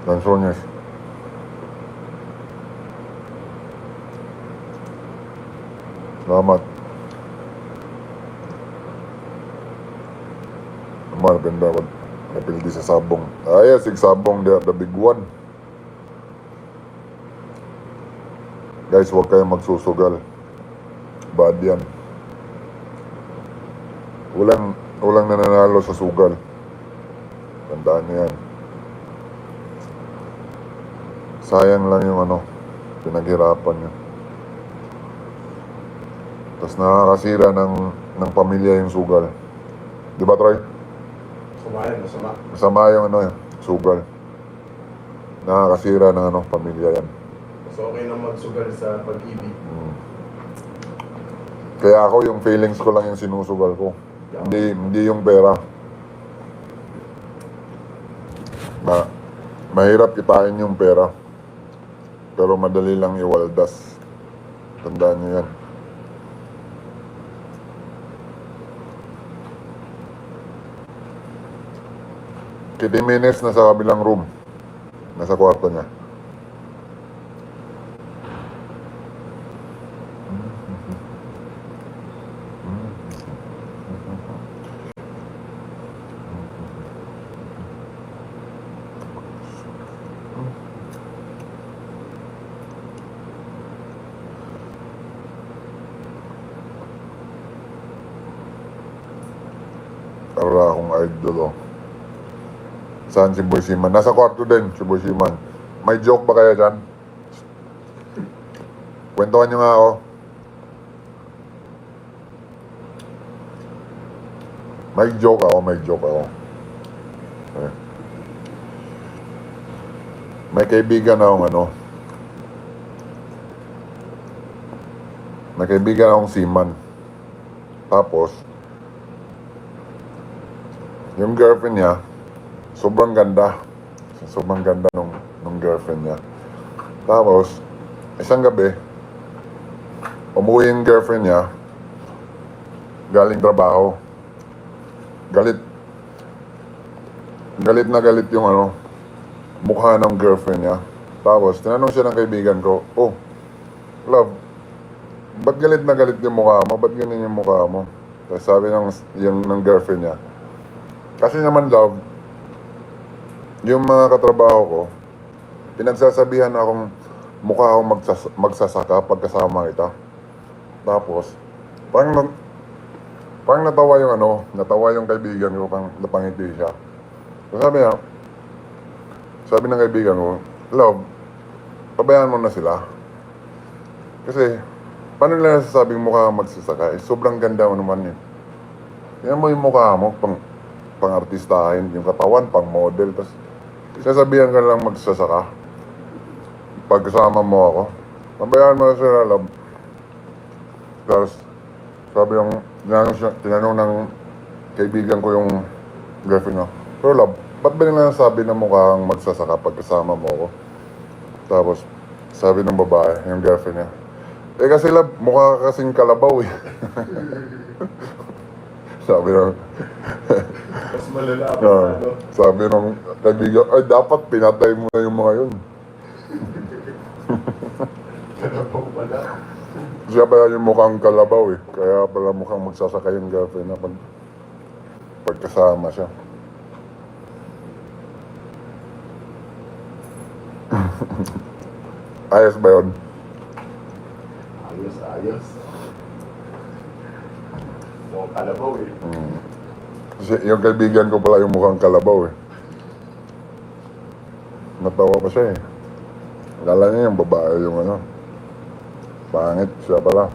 Lanzones. Salamat. Naman, ganda ko. Napildi sa sabong. Yes, sabong, the big one. Guys, huwag kayong magsusugal. Bad yan. Walang nananalo sa sugal. Tandaan niyo yan. Sayang lang yung pinaghirapan niyo. Tapos nakakasira ng pamilya yung sugal. Di ba, Troy? Masama. Masama yung sugal. Nakakasira ng pamilya yan. Mas okay na magsugal sa pag-ibig. Kaya ako, yung feelings ko lang yung sinusugal ko. Hindi yung pera. Mahirap kitain yung pera. Pero madali lang iwaldas. Tandaan niyo yan. Kitty Minutes na sa kabilang room. Nasa kwarto niya. Para akong idol. Saan si Boy Siman? Nasa kwarto din si Boy Siman. May joke ba kaya dyan? Kwentuhan nyo nga ako. May joke ako. Okay. May kaibigan akong May kaibigan akong seaman. Tapos, yung girlfriend niya, sobrang ganda nung girlfriend niya. Tapos, isang gabi, umuwi yung girlfriend niya, galing trabaho. Galit yung mukha ng girlfriend niya. Tapos, tinanong siya ng kaibigan ko, "Oh, love, ba't galit na galit yung mukha mo? Ba't ganyan yung mukha mo?" Tapos sabi ng girlfriend niya, "Kasi naman, love, yung mga katrabaho ko, pinagsasabihan akong mukha akong magsasaka pagkasama kita." Tapos, parang natawa yung kaibigan ko, pang napangiti siya. So sabi ng kaibigan ko, "Love, pabayaan mo na sila. Kasi, paano nila nasasabing mukha kang magsasaka? Sobrang ganda mo naman eh. Tingnan mo yung mukha mo, pang-artistahin, yung katawan, pang-model, tapos sasabihan ka lang magsasaka. Pagkasama mo ako, pabayaan mo na sila, love." Tapos, sabi tinanong ng kaibigan ko yung girlfriend niya, "Pero love, ba't ba nila nasabi na mukha kang magsasaka pagkasama mo ako?" Tapos, sabi ng babae, yung girlfriend niya, "Kasi love, mukha ka kasing kalabaw eh." Sabi ng Mas malala pa sabi ng kaibigan, "Ay, dapat pinatay mo na yung mga yun." Kalabaw pala. Siya pala yung mukhang kalabaw eh. Kaya pala mukhang magsasaka yung girlfriend na pagkasama siya. Ayos ba yun? Ayos. Mukhang kalabaw eh. Kasi yung kaibigan ko pala yung mukhang kalabaw eh. Natawa pa siya eh. Akala niya yung babae yung pangit siya pala.